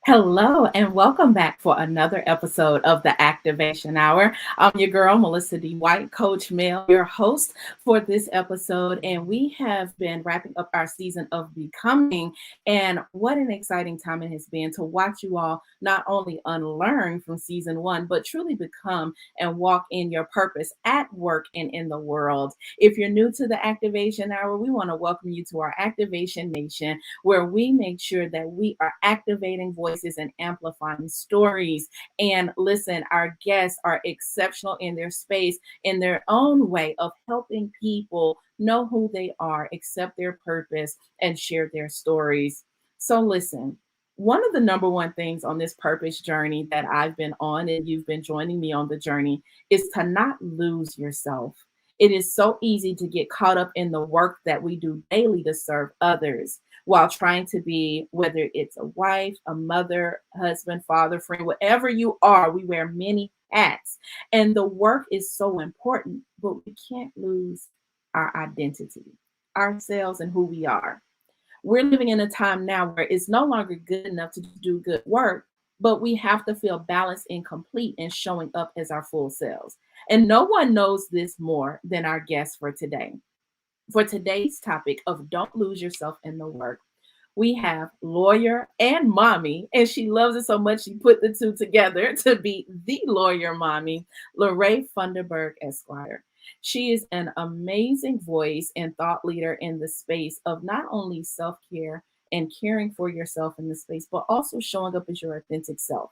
Hello and welcome back for another episode of the Activation Hour. I'm your girl, Melissa D. White, Coach Mel, your host for this episode. And we have been wrapping up our season of Becoming. And what an exciting time it has been to watch you all not only unlearn from season one, but truly become and walk in your purpose at work and in the world. If you're new to the Activation Hour, we want to welcome you to our Activation Nation, where we make sure that we are activating voices and amplifying stories. And listen, our guests are exceptional in their space, in their own way of helping people know who they are, accept their purpose, and share their stories. So, listen. One of the number one things on this purpose journey that I've been on, and you've been joining me on the journey, is to not lose yourself. It is so easy to get caught up in the work that we do daily to serve others while trying to be, whether it's a wife, a mother, husband, father, friend, whatever you are, we wear many hats. And the work is so important, but we can't lose our identity, ourselves, and who we are. We're living in a time now where it's no longer good enough to do good work, but we have to feel balanced and complete and showing up as our full selves. And no one knows this more than our guest for today. For today's topic of don't lose yourself in the work, we have lawyer and mommy, and she loves it so much she put the two together to be the lawyer mommy, Larae Funderburg Esquire. She is an amazing voice and thought leader in the space of not only self-care and caring for yourself in the space, but also showing up as your authentic self.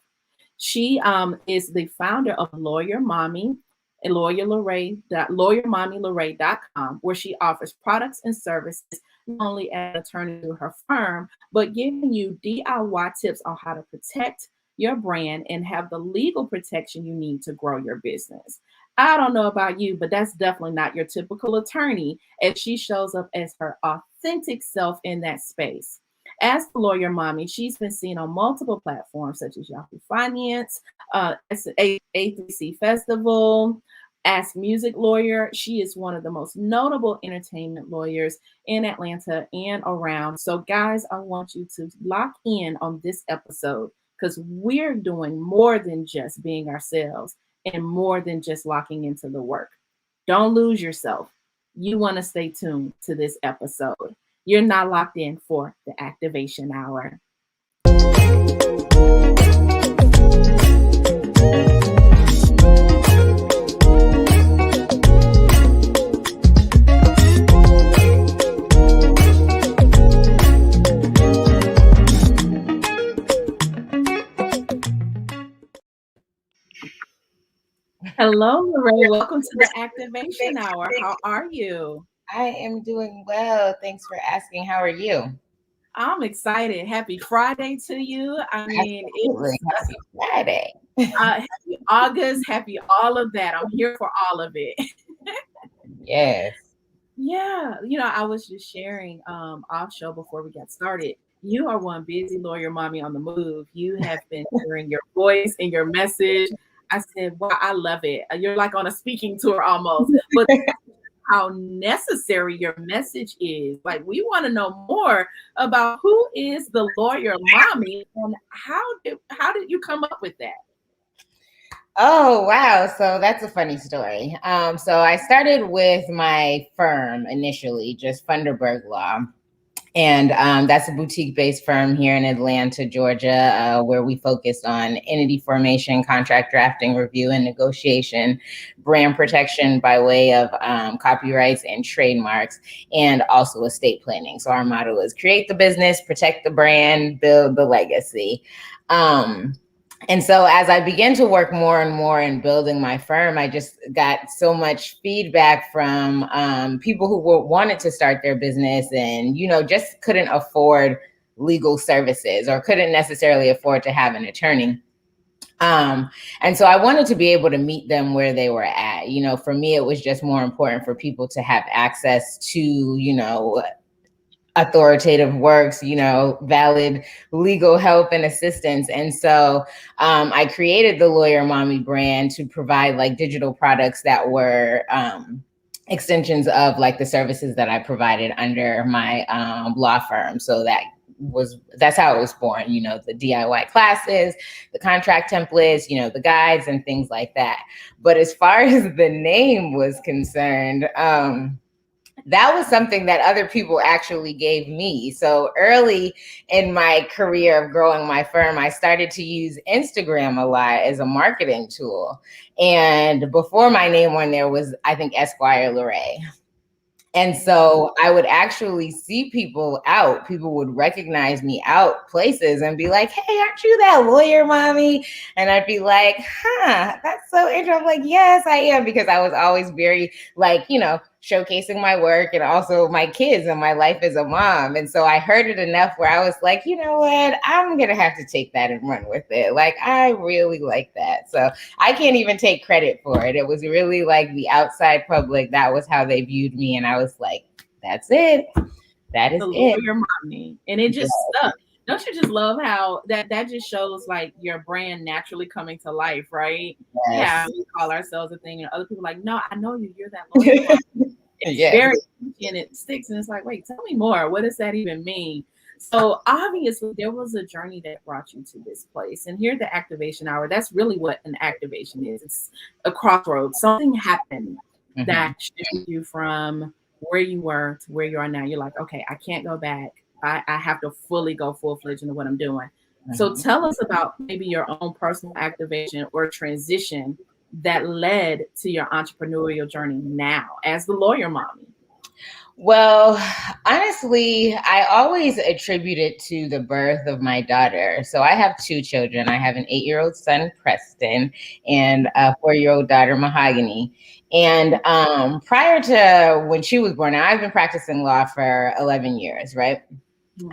She is the founder of Lawyer Mommy and lawyermommylarae.com, where she offers products and services not only as an attorney to her firm, but giving you DIY tips on how to protect your brand and have the legal protection you need to grow your business. I don't know about you, but that's definitely not your typical attorney as she shows up as her authentic self in that space. As the lawyer mommy, she's been seen on multiple platforms such as Yahoo Finance, A3C Festival, Ask Music Lawyer. She is one of the most notable entertainment lawyers in Atlanta and around. So, guys, I want you to lock in on this episode because we're doing more than just being ourselves and more than just locking into the work. Don't lose yourself. You want to stay tuned to this episode. You're not locked in for the Activation Hour. Hello, Larae. Welcome to the Activation Hour. How are you? I am doing well. Thanks for asking. How are you? I'm excited. Happy Friday to you. I mean, Absolutely. Happy Friday. happy August, happy all of that. I'm here for all of it. Yes. Yeah, I was just sharing off show before we got started. You are one busy lawyer mommy on the move. You have been sharing your voice and your message. I said, wow, I love it. You're like on a speaking tour almost. But how necessary your message is. Like, we want to know more about who is the lawyer mommy and how did you come up with that? Oh, wow. So that's a funny story. So I started with my firm initially, just Funderburg Law. And that's a boutique-based firm here in Atlanta, Georgia, where we focused on entity formation, contract drafting, review, and negotiation, brand protection by way of copyrights and trademarks, and also estate planning. So our motto is create the business, protect the brand, build the legacy. And so as I began to work more and more in building my firm, I just got so much feedback from people who wanted to start their business and, just couldn't afford legal services or couldn't necessarily afford to have an attorney. And so I wanted to be able to meet them where they were at. For me, it was just more important for people to have access to, authoritative works, valid legal help and assistance. And so I created the Lawyer Mommy brand to provide like digital products that were extensions of like the services that I provided under my law firm. So that that's how it was born, the DIY classes, the contract templates, the guides and things like that. But as far as the name was concerned, that was something that other people actually gave me. So early in my career of growing my firm, I started to use Instagram a lot as a marketing tool. And before my name on there was, I think, Esquire Larae. And so I would actually see people would recognize me out places and be like, hey, aren't you that lawyer, mommy? And I'd be like, that's so interesting. I'm like, yes, I am, because I was always very showcasing my work and also my kids and my life as a mom. And so I heard it enough where I was like, you know what, I'm going to have to take that and run with it. Like, I really like that. So I can't even take credit for it. It was really like the outside public. That was how they viewed me. And I was like, that's it. That is the it. lawyer mommy. And it just stuck. Don't you just love how that just shows like your brand naturally coming to life, right? Yes. Yeah, we call ourselves a thing, and other people are like, no, I know you. You're that lawyer mommy. It's very catchy and it sticks, and it's like, wait, tell me more. What does that even mean? So obviously there was a journey that brought you to this place. And here, the activation hour, that's really what an activation is. It's a crossroads. Something happened that shifted you from where you were to where you are now. You're like, okay, I can't go back. I have to fully go full-fledged into what I'm doing. So tell us about maybe your own personal activation or transition that led to your entrepreneurial journey now as the lawyer mommy. Well, honestly, I always attribute it to the birth of my daughter. So I have two children. I have an 8-year-old son, Preston, and a 4-year-old daughter, Mahogany. And prior to when she was born, I've been practicing law for 11 years, right?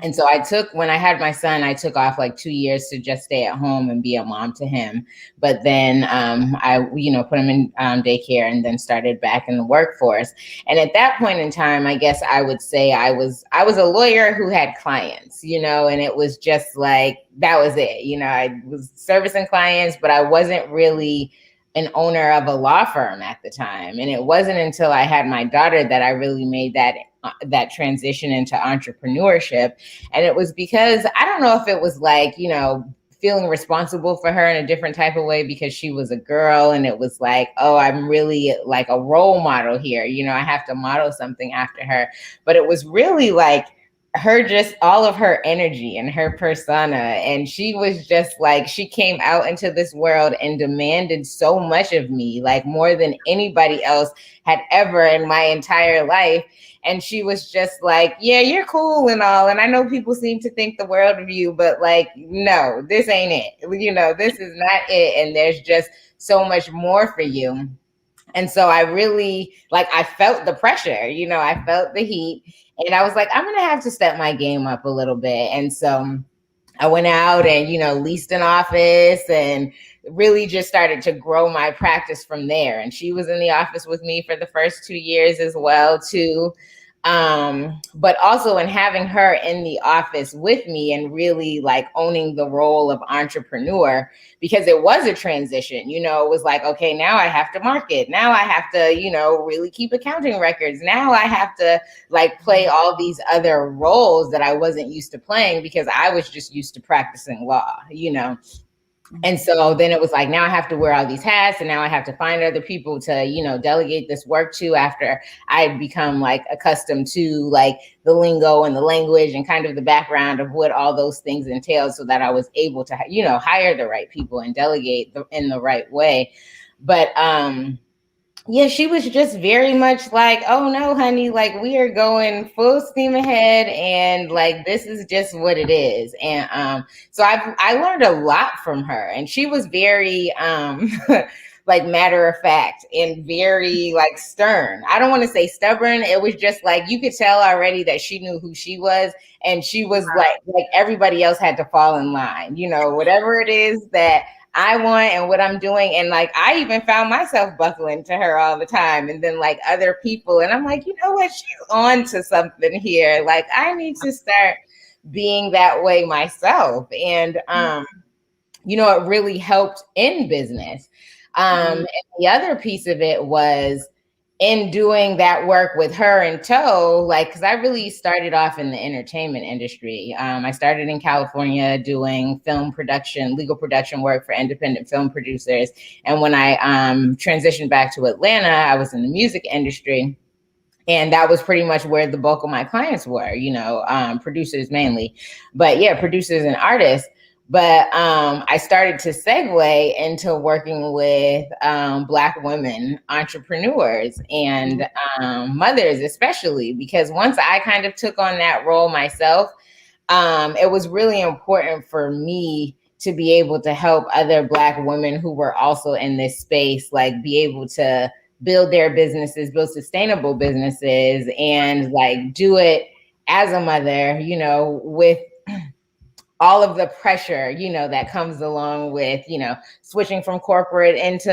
And so when I had my son, I took off like 2 years to just stay at home and be a mom to him. But then I put him in daycare and then started back in the workforce. And at that point in time, I guess I would say I was a lawyer who had clients, and it was just like, that was it. I was servicing clients, but I wasn't really an owner of a law firm at the time. And it wasn't until I had my daughter that I really made that transition into entrepreneurship. And it was because, I don't know if it was like, feeling responsible for her in a different type of way because she was a girl, and it was like, oh, I'm really like a role model here. I have to model something after her. But it was really like her, just all of her energy and her persona. And she was just like, she came out into this world and demanded so much of me, like more than anybody else had ever in my entire life. And she was just like, yeah, you're cool and all. And I know people seem to think the world of you, but like, no, this ain't it. This is not it. And there's just so much more for you. And so I really, I felt the pressure, I felt the heat. And I was like, I'm going to have to step my game up a little bit. And so I went out and, leased an office and really just started to grow my practice from there. And she was in the office with me for the first 2 years as well, too. But also in having her in the office with me and really like owning the role of entrepreneur, because it was a transition, it was like, okay, now I have to market. Now I have to, really keep accounting records. Now I have to like play all these other roles that I wasn't used to playing because I was just used to practicing law, And so then it was like, now I have to wear all these hats, and now I have to find other people to, delegate this work to after I'd become like accustomed to like the lingo and the language and kind of the background of what all those things entailed, so that I was able to, hire the right people and delegate in the right way. But yeah, she was just very much like, oh no, honey, like we are going full steam ahead, and like this is just what it is. And so I learned a lot from her, and she was very like matter of fact and very like stern. I don't want to say stubborn. It was just like you could tell already that she knew who she was, and she was like everybody else had to fall in line. Whatever it is that I want and what I'm doing. And like, I even found myself buckling to her all the time. And then like other people, and I'm like, you know what? She's on to something here. Like, I need to start being that way myself. And, it really helped in business. And the other piece of it was, in doing that work with her in tow, like, because I really started off in the entertainment industry. I started in California doing film production, legal production work for independent film producers. And when I transitioned back to Atlanta, I was in the music industry. And that was pretty much where the bulk of my clients were, producers mainly. But yeah, producers and artists. But I started to segue into working with Black women entrepreneurs and mothers, especially because once I kind of took on that role myself, it was really important for me to be able to help other Black women who were also in this space, like be able to build their businesses, build sustainable businesses, and like do it as a mother, with all of the pressure, that comes along with, switching from corporate into,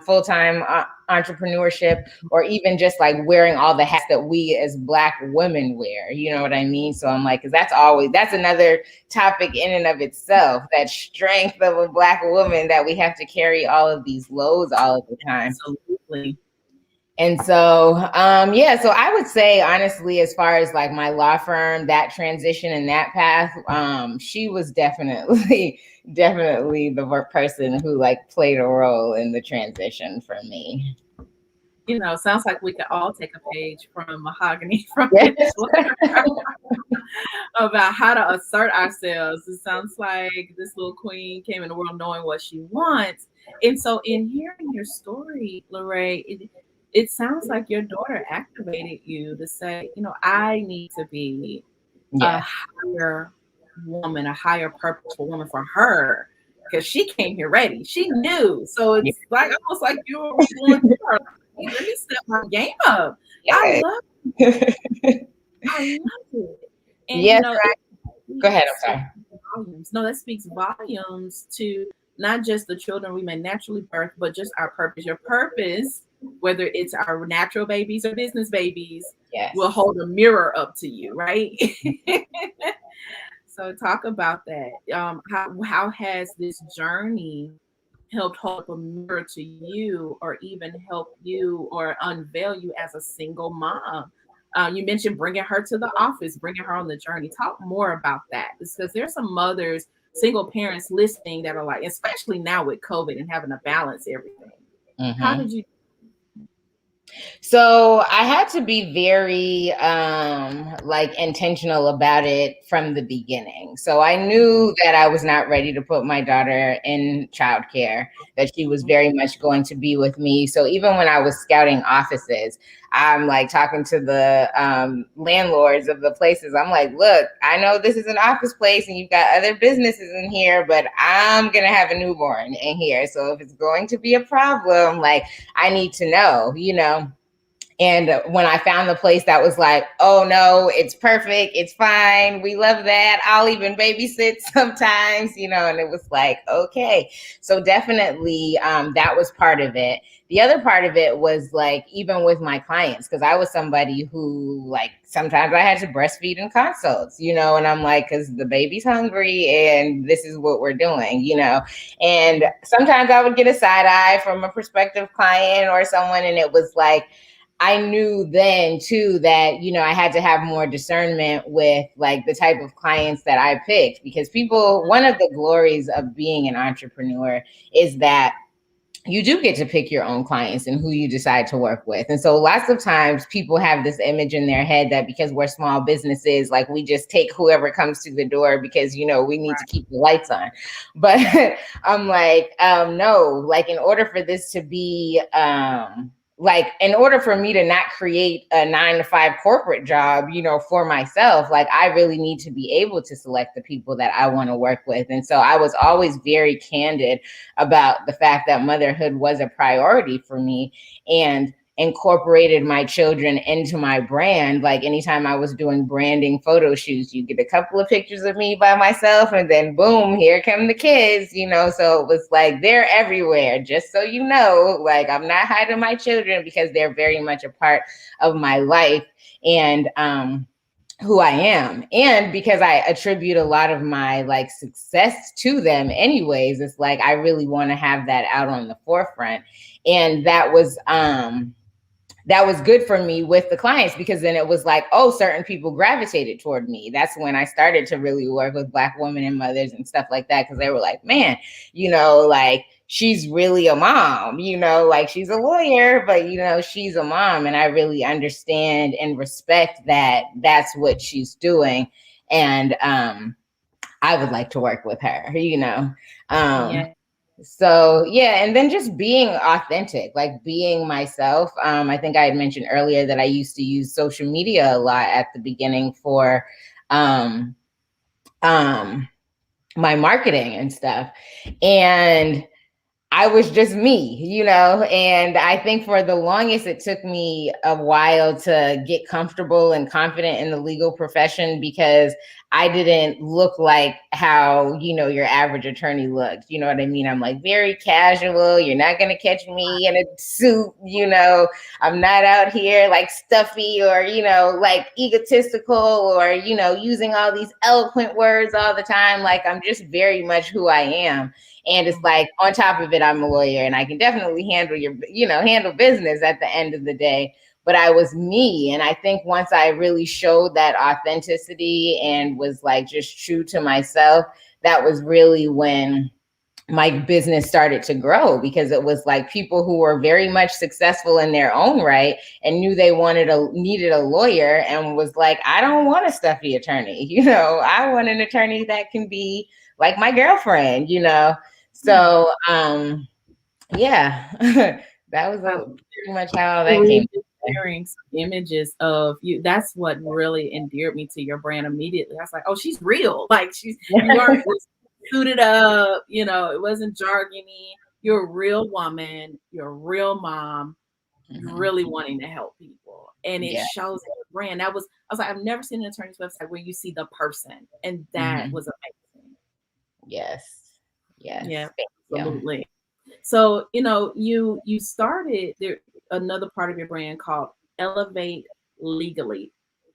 full-time entrepreneurship, or even just like wearing all the hats that we as Black women wear, you know what I mean? So I'm like, because that's another topic in and of itself, that strength of a Black woman, that we have to carry all of these loads all of the time. Absolutely. And so, so I would say, honestly, as far as like my law firm, that transition and that path, she was definitely the person who like played a role in the transition for me. Sounds like we could all take a page from Mahogany from Yes. about how to assert ourselves. It sounds like this little queen came in the world knowing what she wants. And so in hearing your story, Larae, it sounds like your daughter activated you to say, I need to be a higher woman, a higher purposeful woman for her, because she came here ready. She knew. So it's like almost like you were going through her. Let me step my game up. I love it. I love it. And go ahead. I'm sorry. Volumes. No, that speaks volumes to not just the children we may naturally birth, but just our purpose. Your purpose, whether it's our natural babies or business babies, will hold a mirror up to you, right? So talk about that. How has this journey helped hold up a mirror to you, or even help you or unveil you as a single mom? You mentioned bringing her to the office, bringing her on the journey. Talk more about that, because there's some mothers, single parents listening that are like, especially now with COVID and having to balance everything. Mm-hmm. How did you? So I had to be very intentional about it from the beginning. So I knew that I was not ready to put my daughter in childcare, that she was very much going to be with me. So even when I was scouting offices, I'm like talking to the landlords of the places. I'm like, look, I know this is an office place and you've got other businesses in here, but I'm going to have a newborn in here. So if it's going to be a problem, like I need to know, And when I found the place that was like, oh no, it's perfect, it's fine, we love that, I'll even babysit sometimes, and it was like, okay. So definitely that was part of it. The other part of it was like, even with my clients, because I was somebody who like, sometimes I had to breastfeed in consults, and I'm like, because the baby's hungry and this is what we're doing, and sometimes I would get a side eye from a prospective client or someone, and it was like, I knew then too that, I had to have more discernment with like the type of clients that I picked, because one of the glories of being an entrepreneur is that you do get to pick your own clients and who you decide to work with. And so lots of times people have this image in their head that because we're small businesses, like we just take whoever comes to the door because, we need to keep the lights on. But I'm like, no, like in order for this to be, in order for me to not create a 9-to-5 corporate job, for myself, like I really need to be able to select the people that I want to work with. And so I was always very candid about the fact that motherhood was a priority for me, and incorporated my children into my brand. Like anytime I was doing branding photo shoots, you get a couple of pictures of me by myself and then boom, here come the kids, so it was like, they're everywhere, just so you know, like I'm not hiding my children because they're very much a part of my life and who I am. And because I attribute a lot of my like success to them anyways, it's like I really want to have that out on the forefront. And that was that was good for me with the clients, because then it was like, oh, certain people gravitated toward me. That's when I started to really work with Black women and mothers and stuff like that, because they were like, man, like, she's really a mom, like, she's a lawyer, but she's a mom, and I really understand and respect that that's what she's doing. And I would like to work with her. Yeah. So yeah, and then just being authentic, like being myself. I think I had mentioned earlier that I used to use social media a lot at the beginning for um, my marketing and stuff. And I was just me, and I think for the longest, it took me a while to get comfortable and confident in the legal profession, because I didn't look like how, your average attorney looked. You know what I mean? I'm like very casual. You're not going to catch me in a suit. I'm not out here like stuffy or, like egotistical or, using all these eloquent words all the time. Like, I'm just very much who I am. And it's like, on top of it, I'm a lawyer, and I can definitely handle business at the end of the day. But I was me. And I think once I really showed that authenticity and was like just true to myself, that was really when my business started to grow, because it was like people who were very much successful in their own right and knew they needed a lawyer, and was like, I don't want a stuffy attorney. I want an attorney that can be like my girlfriend, So, yeah, that was pretty much how that came. Sharing some images of you. That's what really endeared me to your brand immediately. I was like, oh, she's real. Like, you weren't suited up, it wasn't jargony. You're a real woman, you're a real mom, you're really wanting to help people. And it shows in your brand. I was like, I've never seen an attorney's website where you see the person. And that was amazing. Yes. Yeah, absolutely. So, you started there another part of your brand called Elevate Legally.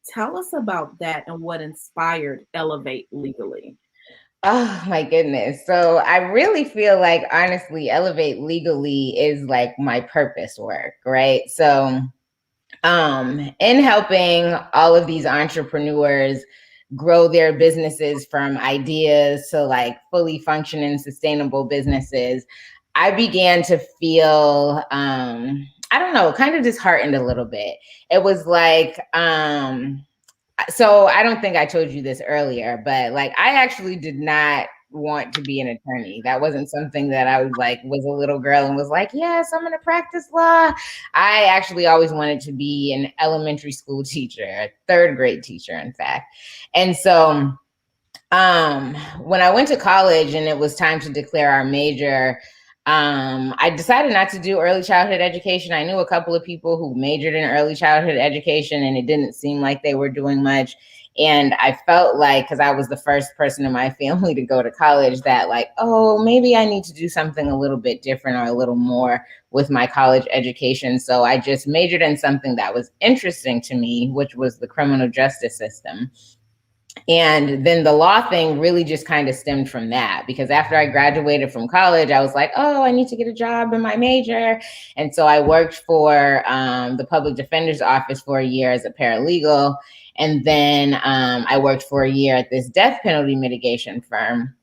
Tell us about that and what inspired Elevate Legally. Oh my goodness. So I really feel like, honestly, Elevate Legally is like my purpose work, right? So in helping all of these entrepreneurs grow their businesses from ideas to like fully functioning sustainable businesses, I began to feel I don't know, kind of disheartened a little bit. It was like so I don't think I told you this earlier, but like, I actually did not want to be an attorney. That wasn't something that I was a little girl and was like, yes, I'm going to practice law. I actually always wanted to be an elementary school teacher, a third grade teacher, in fact. And so when I went to college and it was time to declare our major, I decided not to do early childhood education. I knew a couple of people who majored in early childhood education, and it didn't seem like they were doing much. And I felt like, because I was the first person in my family to go to college, that like, oh, maybe I need to do something a little bit different or a little more with my college education. So I just majored in something that was interesting to me, which was the criminal justice system. And then the law thing really just kind of stemmed from that, because after I graduated from college, I was like, oh, I need to get a job in my major. And so I worked for the public defender's office for a year as a paralegal. And then I worked for a year at this death penalty mitigation firm.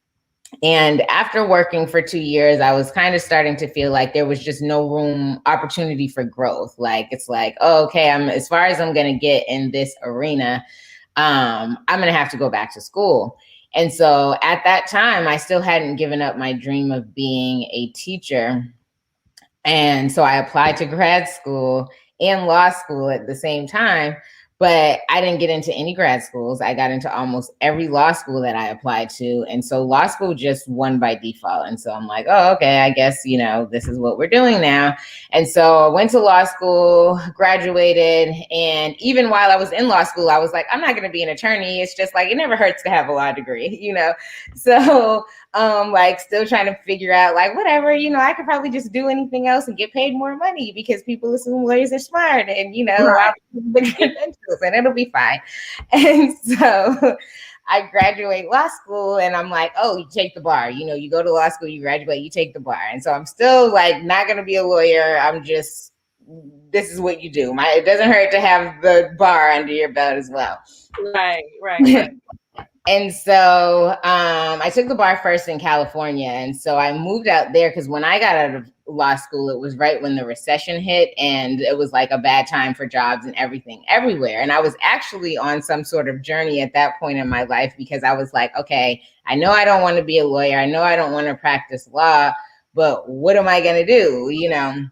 And after working for 2 years, I was kind of starting to feel like there was just no opportunity for growth. Like, it's like, oh, okay, as far as I'm going to get in this arena, I'm going to have to go back to school. And so at that time, I still hadn't given up my dream of being a teacher. And so I applied to grad school and law school at the same time. But I didn't get into any grad schools. I got into almost every law school that I applied to. And so law school just won by default. And so I'm like, oh, okay, I guess, this is what we're doing now. And so I went to law school, graduated. And even while I was in law school, I was like, I'm not going to be an attorney. It's just like, it never hurts to have a law degree, So like, still trying to figure out like, whatever, I could probably just do anything else and get paid more money because people assume lawyers are smart, and Right. the credentials, and it'll be fine. And so I graduate law school, and I'm like, oh, you take the bar, you go to law school, you graduate, you take the bar. And so I'm still like not going to be a lawyer. I'm just this is what you do. It doesn't hurt to have the bar under your belt as well. Right. And so I took the bar first in California. And so I moved out there because when I got out of law school, it was right when the recession hit, and it was like a bad time for jobs and everything everywhere. And I was actually on some sort of journey at that point in my life, because I was like, okay, I know I don't want to be a lawyer. I know I don't want to practice law, but what am I going to do? You know?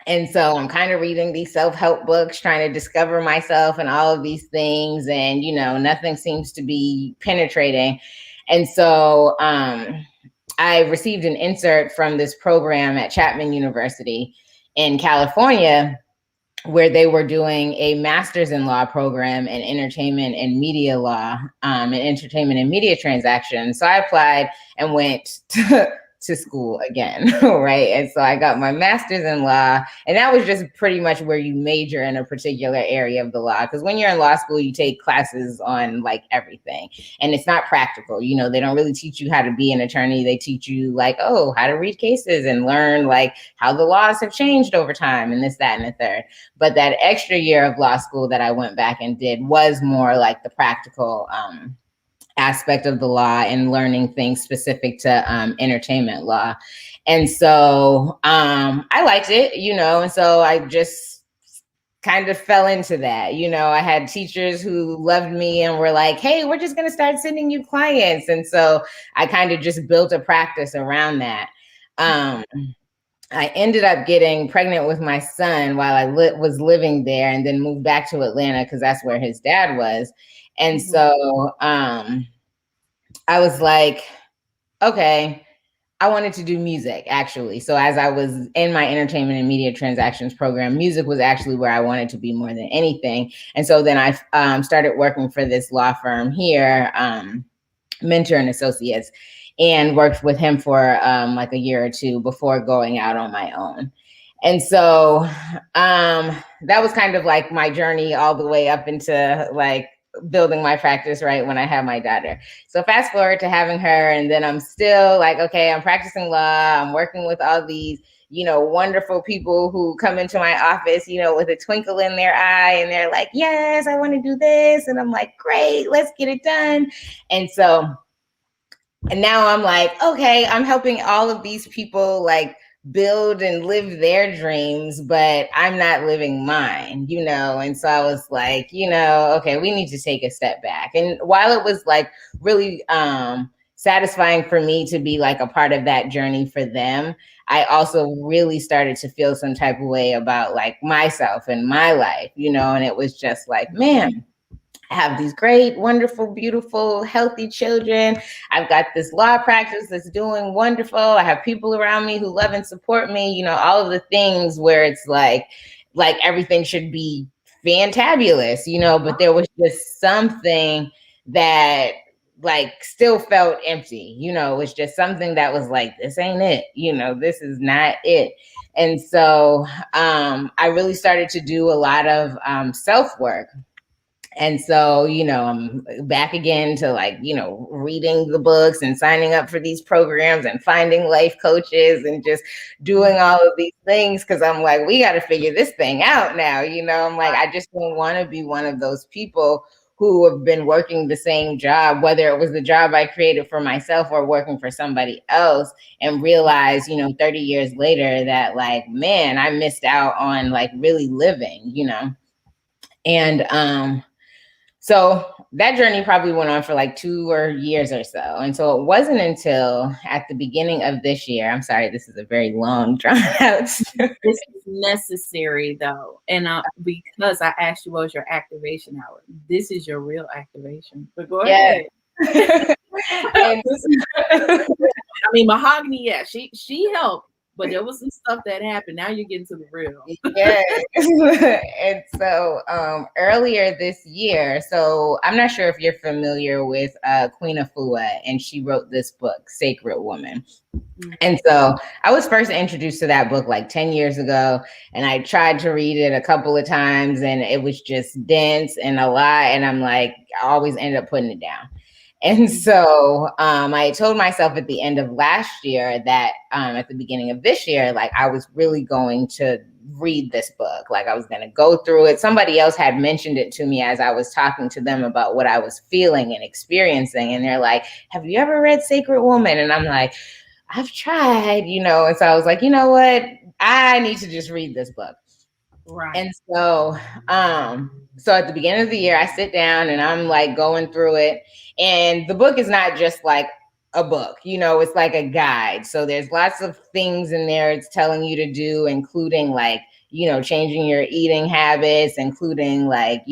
And so I'm kind of reading these self-help books, trying to discover myself and all of these things. And, you know, nothing seems to be penetrating. And so I received an insert from this program at Chapman University in California, where they were doing a master's in law program in entertainment and media law, and entertainment and media transactions. So I applied and went to school again, right? And so I got my master's in law, and that was just pretty much where you major in a particular area of the law. Because when you're in law school, you take classes on like everything, and it's not practical. You know, they don't really teach you how to be an attorney. They teach you like, oh, how to read cases and learn like how the laws have changed over time and this, that, and the third. But that extra year of law school that I went back and did was more like the practical aspect of the law and learning things specific to entertainment law. And so I liked it, you know, and so I just kind of fell into that. You know, I had teachers who loved me and were like, hey, we're just going to start sending you clients. And so I kind of just built a practice around that. I ended up getting pregnant with my son while I was living there, and then moved back to Atlanta because that's where his dad was. And so I was like, okay, I wanted to do music, actually. So as I was in my entertainment and media transactions program, music was actually where I wanted to be more than anything. And so then I started working for this law firm here, Mentor and Associates, and worked with him for like a year or two before going out on my own. And so that was kind of like my journey all the way up into like building my practice right when I had my daughter. So fast forward to having her, and then I'm still like, okay, I'm practicing law. I'm working with all these, you know, wonderful people who come into my office, you know, with a twinkle in their eye, and they're like, yes, I want to do this. And I'm like, great, let's get it done. And so, and now I'm like, okay, I'm helping all of these people like build and live their dreams, but I'm not living mine, you know? And so I was like, you know, okay, we need to take a step back. And while it was like really satisfying for me to be like a part of that journey for them, I also really started to feel some type of way about like myself and my life, you know? And it was just like, man, I have these great, wonderful, beautiful, healthy children. I've got this law practice that's doing wonderful. I have people around me who love and support me, you know, all of the things where it's like everything should be fantabulous, you know, but there was just something that like still felt empty, you know, it was just something that was like, this ain't it, you know, this is not it. And so I really started to do a lot of self-work. And so, you know, I'm back again to like, you know, reading the books and signing up for these programs and finding life coaches and just doing all of these things. Cause I'm like, we got to figure this thing out now. You know, I'm like, I just don't want to be one of those people who have been working the same job, whether it was the job I created for myself or working for somebody else, and realize, you know, 30 years later that like, man, I missed out on like really living, you know? And, so that journey probably went on for like 2 years or so. And so it wasn't until at the beginning of this year, I'm sorry, this is a very long drawn out story. This is necessary though. And because I asked you what was your activation hour, this is your real activation. But go ahead. I mean, Mahogany, yeah, she helped. But there was some stuff that happened. Now you're getting to the real. Yes. And so earlier this year, so I'm not sure if you're familiar with Queen Afua, and she wrote this book, Sacred Woman. Mm-hmm. And so I was first introduced to that book like 10 years ago, and I tried to read it a couple of times, and it was just dense and a lot. And I'm like, I always ended up putting it down. And so I told myself at the end of last year that at the beginning of this year, like I was really going to read this book. Like I was going to go through it. Somebody else had mentioned it to me as I was talking to them about what I was feeling and experiencing. And they're like, have you ever read Sacred Woman? And I'm like, I've tried, And so I was like, you know what? I need to just read this book. Right. And so at the beginning of the year, I sit down and I'm like going through it. And the book is not just like a book, it's like a guide. So there's lots of things in there it's telling you to do, including like, changing your eating habits, including like,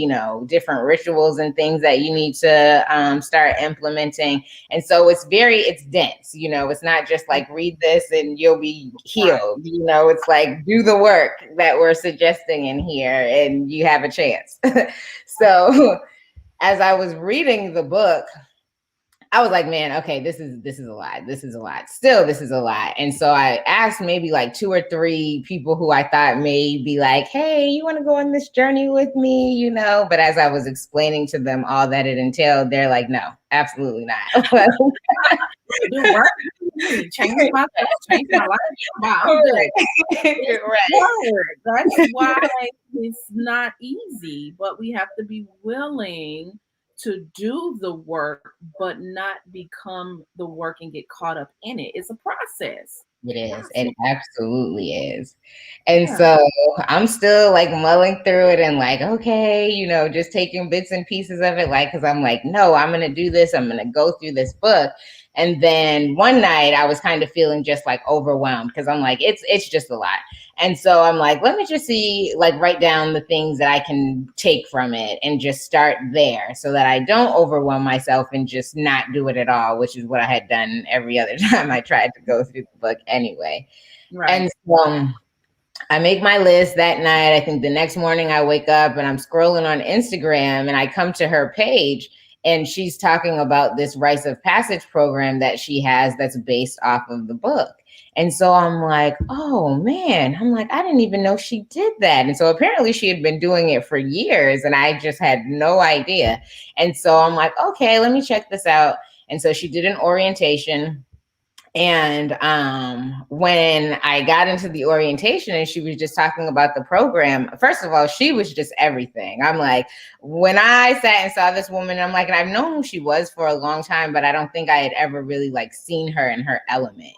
different rituals and things that you need to start implementing. And so it's dense, it's not just like read this and you'll be healed. It's like do the work that we're suggesting in here and you have a chance. So as I was reading the book, I was like, man, okay, this is a lot. This is a lot. Still, this is a lot. And so I asked maybe like 2 or 3 people who I thought may be like, hey, you want to go on this journey with me? But as I was explaining to them all that it entailed, they're like, no, absolutely not. Do work. Change my life. Change my life. Wow, I'm good. Right. That's why it's not easy, but we have to be willing to do the work, but not become the work and get caught up in it. It's a process. It is. It absolutely is. And so I'm still like mulling through it and like, okay, just taking bits and pieces of it, like, because I'm like, no, I'm going to do this. I'm going to go through this book. And then one night I was kind of feeling just like overwhelmed because I'm like, it's just a lot. And so I'm like, let me just write down the things that I can take from it and just start there so that I don't overwhelm myself and just not do it at all, which is what I had done every other time I tried to go through the book anyway. Right. And so I make my list that night. I think the next morning I wake up and I'm scrolling on Instagram and I come to her page and she's talking about this rites of passage program that she has that's based off of the book. And so I'm like, oh man, I'm like, I didn't even know she did that. And so apparently she had been doing it for years and I just had no idea. And so I'm like, okay, let me check this out. And so she did an orientation. And when I got into the orientation and she was just talking about the program, first of all, she was just everything. I'm like, when I sat and saw this woman, I'm like, and I've known who she was for a long time, but I don't think I had ever really like seen her in her element,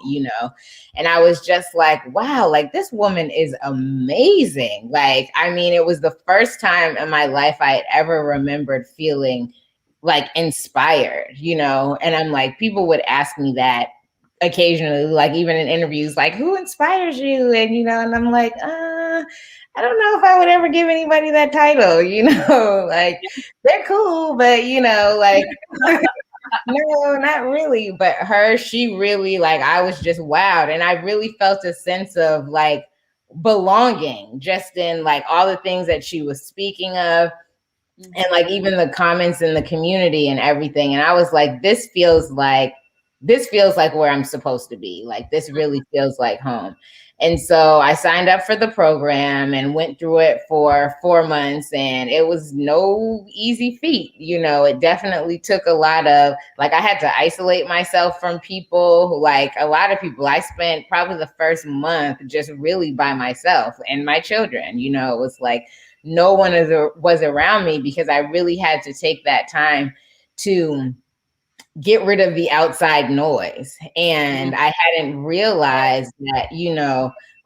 And I was just like, wow, like this woman is amazing. Like, I mean, it was the first time in my life I had ever remembered feeling like inspired, And I'm like, people would ask me that occasionally, like even in interviews, like who inspires you? And and I'm like, I don't know if I would ever give anybody that title, like they're cool, but like no, not really. But her, she really like, I was just wowed. And I really felt a sense of like belonging just in like all the things that she was speaking of. And like even the comments in the community and everything. And I was like, this feels like where I'm supposed to be. Like this really feels like home. And so I signed up for the program and went through it for 4 months, and it was no easy feat. It definitely took a lot of, like, I had to isolate myself from people, like a lot of people. I spent probably the first month just really by myself and my children. It was like no one was around me because I really had to take that time to get rid of the outside noise. And I hadn't realized that,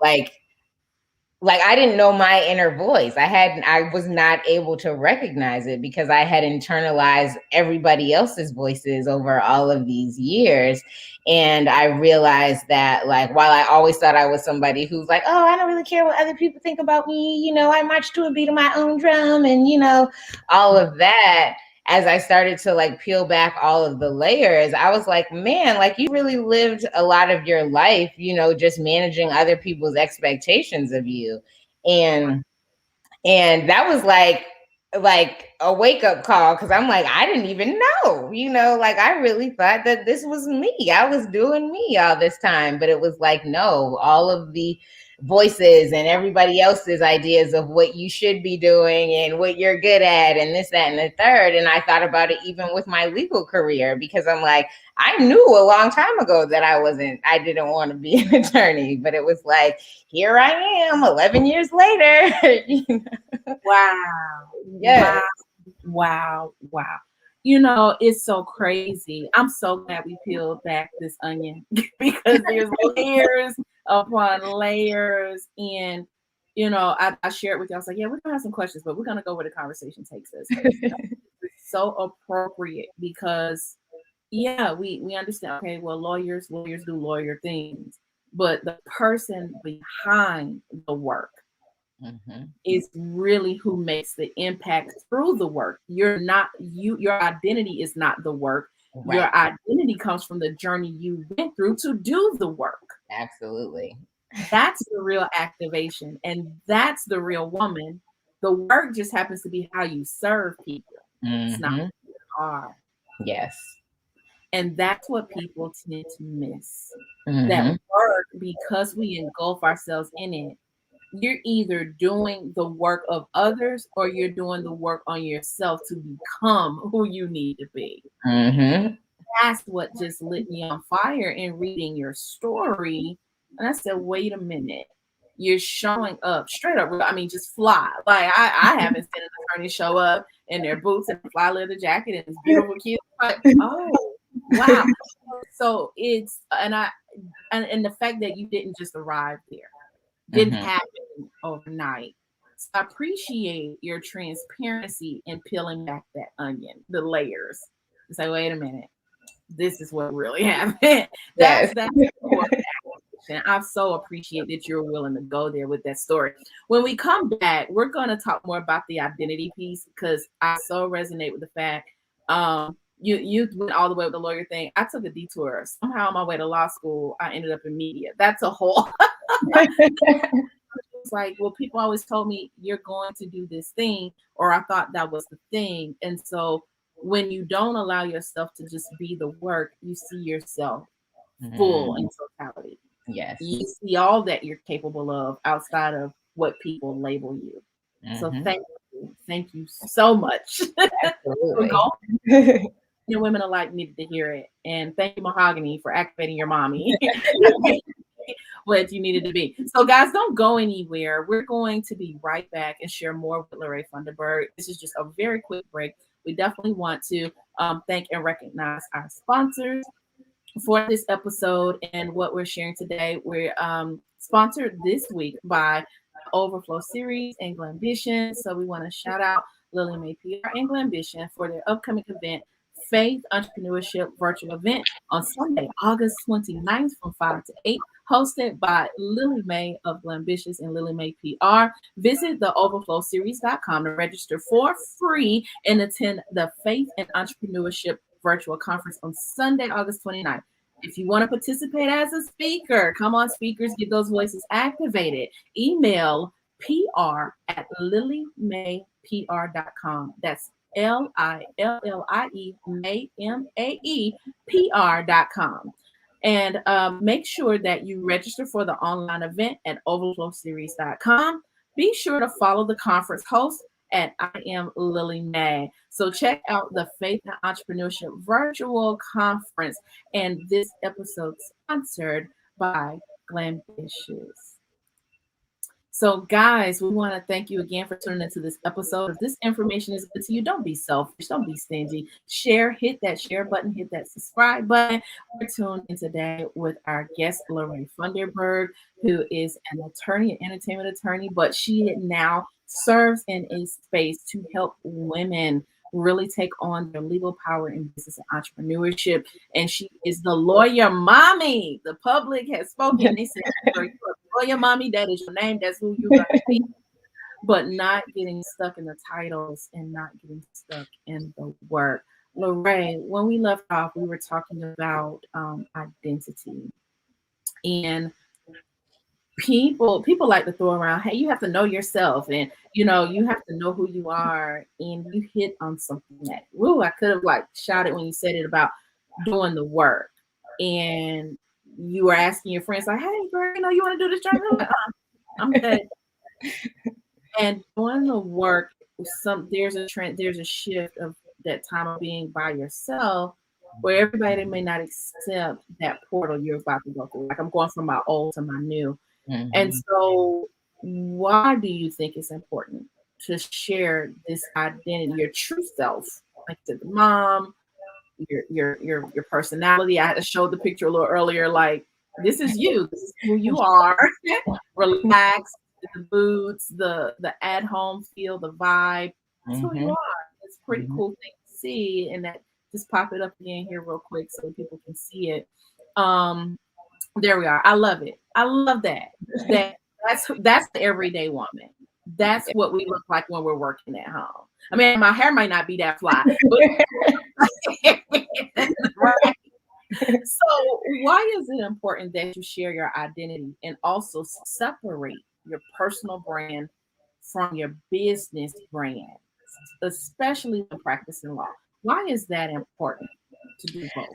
like I didn't know my inner voice. I was not able to recognize it because I had internalized everybody else's voices over all of these years. And I realized that, like, while I always thought I was somebody who's like, oh, I don't really care what other people think about me. I march to a beat of my own drum and, all of that. As I started to like peel back all of the layers, I was like, man, like you really lived a lot of your life, just managing other people's expectations of you. And that was like a wake-up call, because I'm like, I didn't even know, like I really thought that this was me. I was doing me all this time. But it was like, no, all of the voices and everybody else's ideas of what you should be doing and what you're good at and this, that, and the third. And I thought about it even with my legal career, because I'm like, I knew a long time ago that I didn't want to be an attorney, but it was like, here I am 11 years later. Wow. Yes. Wow. You know, it's so crazy. I'm so glad we peeled back this onion because there's layers upon layers. And, you know, I shared with you, I was like, yeah, we're going to have some questions, but we're going to go where the conversation takes us. It's so appropriate because, yeah, we understand, okay, well, lawyers do lawyer things, but the person behind the work is really who makes the impact through the work. You're not your identity is not the work. Right. Your identity comes from the journey you went through to do the work. Absolutely. That's the real activation, and that's the real woman. The work just happens to be how you serve people. It's not who you are. Yes. And that's what people tend to miss. That work, because we engulf ourselves in it, you're either doing the work of others or you're doing the work on yourself to become who you need to be. That's what just lit me on fire in reading your story. And I said, wait a minute. You're showing up straight up. I mean, just fly. Like I haven't seen an attorney show up in their boots and a fly leather jacket and this beautiful kid. Like, oh, wow. So it's and the fact that you didn't just arrive there. Didn't happen overnight. So I appreciate your transparency in peeling back that onion, the layers. It's like, wait a minute, this is what really happened. That's I so appreciate that you're willing to go there with that story. When we come back, we're going to talk more about the identity piece because I so resonate with the fact you went all the way with the lawyer thing. I took a detour. Somehow on my way to law school, I ended up in media. That's a whole It's like, well, people always told me you're going to do this thing, or I thought that was the thing. And so when you don't allow yourself to just be the work, you see yourself full in totality. Yes. You see all that you're capable of outside of what people label you. So thank you so much. Absolutely. Your women alike needed to hear it. And thank you, Mahogany, for activating your mommy. What you needed to be. So guys, don't go anywhere. We're going to be right back and share more with Larae Funderburg. This is just a very quick break. We definitely want to thank and recognize our sponsors for this episode and what we're sharing today. We're sponsored this week by Overflow Series and Glambition. So we want to shout out Lily Mae PR and Glambition for their upcoming event, Faith Entrepreneurship Virtual Event on Sunday, August 29th from 5 to 8, hosted by Lily Mae of Glambitious and Lily Mae PR. Visit the overflowseries.com to register for free and attend the Faith and Entrepreneurship Virtual Conference on Sunday, August 29th. If you want to participate as a speaker, come on, speakers, get those voices activated. Email PR@lilymayepr.com. That's LILLIE MAEPR.com. And make sure that you register for the online event at overflowseries.com. Be sure to follow the conference host at I Am Lily Mae. So check out the Faith and Entrepreneurship Virtual Conference. And this episode sponsored by Glambitious. So, guys, we want to thank you again for tuning into this episode. If this information is good to you, don't be selfish, don't be stingy. Share, hit that share button, hit that subscribe button. We're tuned in today with our guest, Larae Funderburg, who is an attorney, an entertainment attorney, but she now serves in a space to help women really take on their legal power in business and entrepreneurship. And she is the lawyer mommy. The public has spoken. They said, you're a lawyer mommy, that is your name, that's who you're going to be. But not getting stuck in the titles and not getting stuck in the work. Larae, when we left off, we were talking about identity. And people like to throw around, hey, you have to know yourself, and you have to know who you are. And you hit on something that I could have like shouted when you said it about doing the work. And you were asking your friends like, hey girl, you want to do this job? Like, I'm glad. And doing the work, there's a trend, there's a shift of that time of being by yourself, where everybody may not accept that portal you're about to go through. Like I'm going from my old to my new. And Mhm. so, why do you think it's important to share this identity, your true self, like to the mom, your personality? I showed the picture a little earlier. Like this is you. This is who you are. Relaxed, the boots, the at home feel, the vibe. That's who you Mhm. are. It's a pretty Mhm. cool thing to see, and that just pop it up again here real quick so people can see it. Um, there we are. I love it. I love that. That that's the everyday woman. That's what we look like when we're working at home. I mean, my hair might not be that fly, but right. So, why is it important that you share your identity and also separate your personal brand from your business brand, especially when practicing law? Why is that important to do both?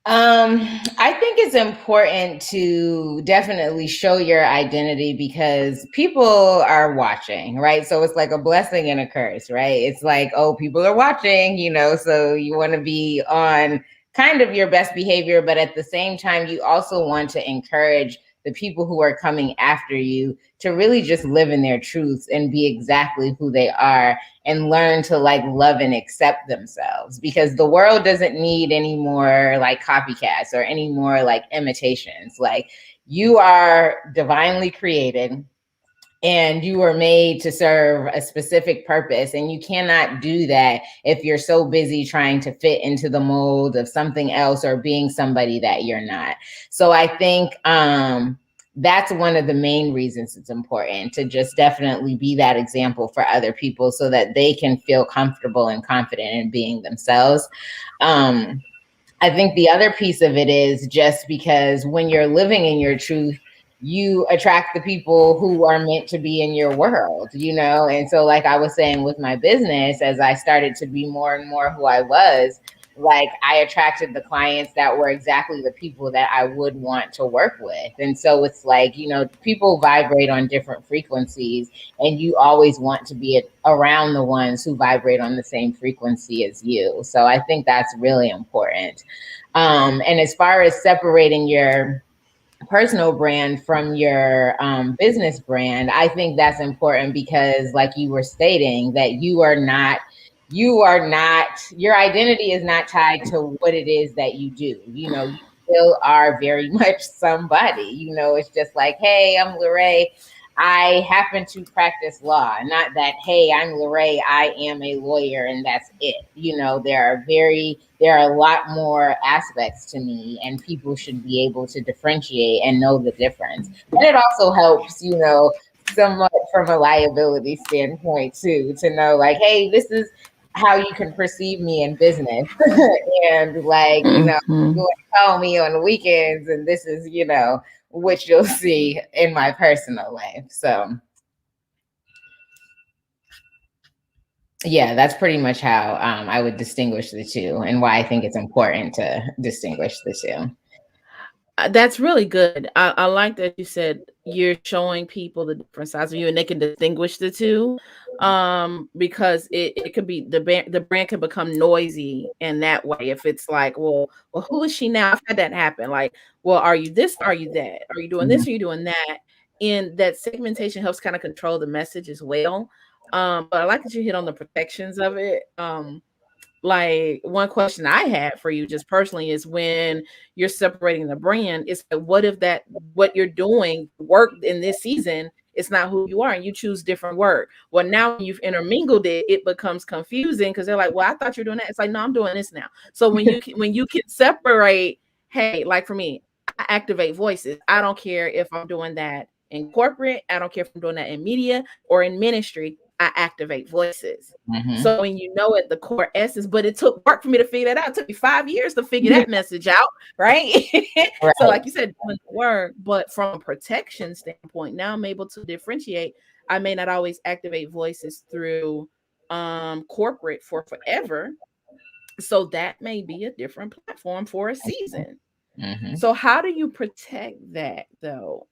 I think it's important to definitely show your identity because people are watching, right? So it's like a blessing and a curse, right? It's like, oh, people are watching, so you want to be on kind of your best behavior, but at the same time, you also want to encourage the people who are coming after you to really just live in their truths and be exactly who they are and learn to like love and accept themselves, because the world doesn't need any more like copycats or any more like imitations. Like, you are divinely created and you were made to serve a specific purpose, and you cannot do that if you're so busy trying to fit into the mold of something else or being somebody that you're not. So I think that's one of the main reasons it's important to just definitely be that example for other people so that they can feel comfortable and confident in being themselves. um I think the other piece of it is just because when you're living in your truth, you attract the people who are meant to be in your world. And so, like I was saying with my business, as I started to be more and more who I was, like I attracted the clients that were exactly the people that I would want to work with. And so it's like, people vibrate on different frequencies, and you always want to be around the ones who vibrate on the same frequency as you. So I think that's really important. And as far as separating your personal brand from your business brand, I think that's important because, like you were stating, that your identity is not tied to what it is that you do. You still are very much somebody. It's just like, hey, I'm Lerae. I happen to practice law. Not that, hey, I'm Lerae, I am a lawyer and that's it. There are a lot more aspects to me, and people should be able to differentiate and know the difference. And it also helps, somewhat from a liability standpoint too, to know like, hey, this is how you can perceive me in business. And like, Mhm. you call me on the weekends, and this is, what you'll see in my personal life. So yeah, that's pretty much how I would distinguish the two, and why I think it's important to distinguish the two. That's really good. I like that you said you're showing people the different sides of you and they can distinguish the two. Because it could be the brand can become noisy in that way. If it's like, well, who is she now? I've had that happen. Like, well, are you this? Are you that? Are you doing Mhm. this? Are you doing that? And that segmentation helps kind of control the message as well. But I like that you hit on the protections of it. Like one question I had for you just personally is when you're separating the brand, it's like, what if that what you're doing work in this season it's not who you are and you choose different work. Well, now when you've intermingled it, it becomes confusing because they're like, well, I thought you were doing that. It's like, no, I'm doing this now. So when you can separate, hey, like for me, I activate voices. I don't care if I'm doing that in corporate, I don't care if I'm doing that in media or in ministry, I activate voices. Mhm. So when you know at the core essence, but it took work for me to figure that out. It took me 5 years to figure that message out, right? So, Right. like you said, doing the work, but from a protection standpoint, now I'm able to differentiate. I may not always activate voices through corporate for forever. So that may be a different platform for a season. Mhm. So how do you protect that though?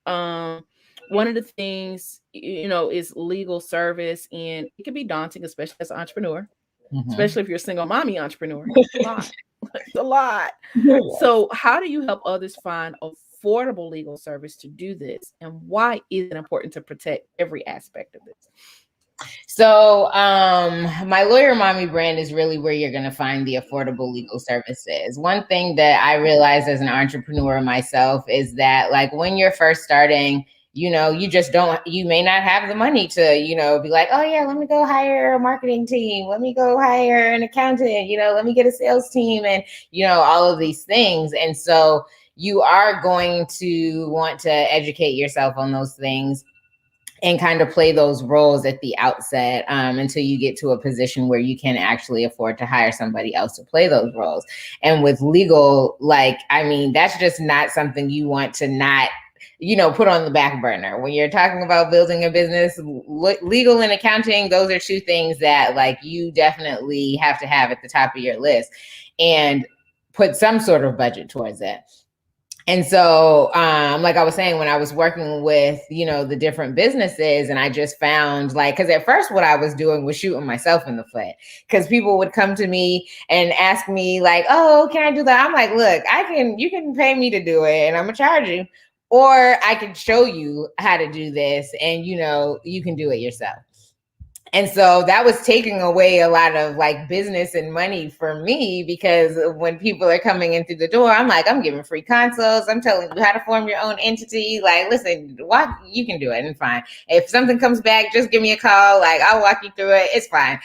one of the things, is legal service, and it can be daunting, especially as an entrepreneur, Mhm. especially if you're a single mommy entrepreneur. It's a lot. It's a lot. Yes. So, how do you help others find affordable legal service to do this? And why is it important to protect every aspect of this? So, my Lawyer Mommy brand is really where you're going to find the affordable legal services. One thing that I realized as an entrepreneur myself is that, like, when you're first starting, you just don't, you may not have the money to, be like, oh, yeah, let me go hire a marketing team. Let me go hire an accountant, let me get a sales team and, all of these things. And so, you are going to want to educate yourself on those things and kind of play those roles at the outset until you get to a position where you can actually afford to hire somebody else to play those roles. And with legal, like, I mean, that's just not something you want to not put on the back burner when you're talking about building a business. Legal and accounting, those are two things that, like, you definitely have to have at the top of your list and put some sort of budget towards it. And so, like I was saying, when I was working with, the different businesses, and I just found, like, because at first what I was doing was shooting myself in the foot, because people would come to me and ask me, like, oh, can I do that? I'm like, look, you can pay me to do it and I'm gonna charge you, or I can show you how to do this and, you can do it yourself. And so that was taking away a lot of, like, business and money for me, because when people are coming in through the door, I'm like, I'm giving free consults. I'm telling you how to form your own entity. Like, listen, what, you can do it and fine. If something comes back, just give me a call. Like, I'll walk you through it. It's fine,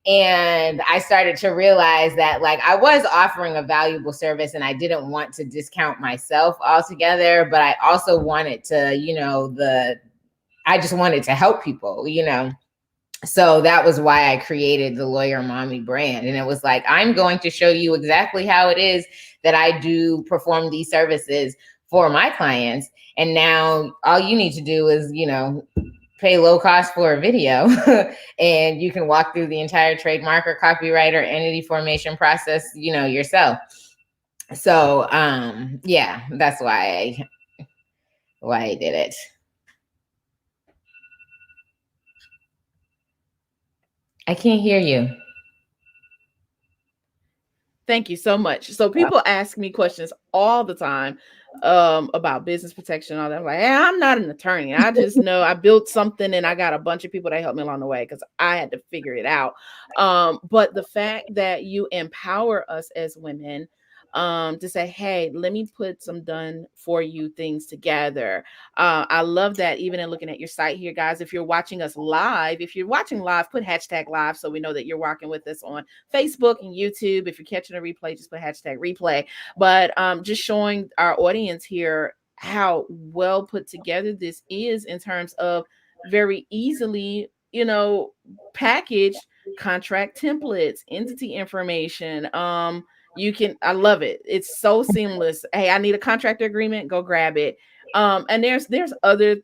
And I started to realize that, like, I was offering a valuable service and I didn't want to discount myself altogether, but I also wanted to, I just wanted to help people, So that was why I created the Lawyer Mommy brand. And it was like, I'm going to show you exactly how it is that I do perform these services for my clients. And now all you need to do is, pay low cost for a video and you can walk through the entire trademark or copyright or entity formation process, yourself. So, yeah, that's why I did it. I can't hear you. Thank you so much. So people ask me questions all the time about business protection and all that. I'm like, hey, I'm not an attorney. I just know I built something and I got a bunch of people that helped me along the way because I had to figure it out. But the fact that you empower us as women to say, hey, let me put some done for you things together. I love that. Even in looking at your site here, guys, if you're watching us live, put hashtag live so we know that you're walking with us on Facebook and YouTube. If you're catching a replay, just put hashtag replay. But just showing our audience here how well put together this is in terms of very easily, packaged contract templates, entity information. I love it. It's so seamless. Hey, I need a contractor agreement, go grab it. And there's other,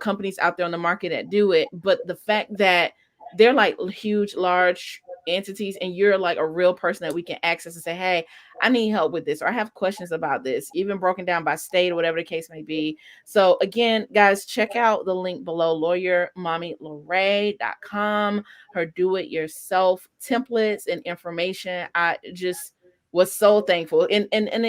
companies out there on the market that do it, but the fact that they're like huge, large entities and you're like a real person that we can access and say, hey, I need help with this, or I have questions about this, even broken down by state or whatever the case may be. So again, guys, check out the link below, lawyermommylarae.com, her do-it-yourself templates and information. I just was so thankful. And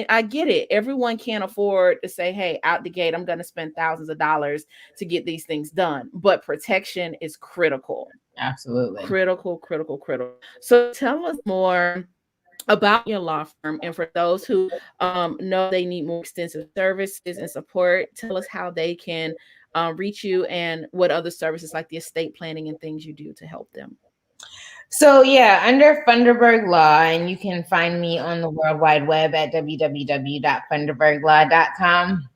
I get it. Everyone can't afford to say, hey, out the gate, I'm going to spend thousands of dollars to get these things done. But protection is critical. Absolutely. Critical. So tell us more about your law firm, and for those who know they need more extensive services and support, tell us how they can reach you and what other services like the estate planning and things you do to help them. So yeah, under Funderburg Law, and you can find me on the World Wide Web at www.funderburglaw.com.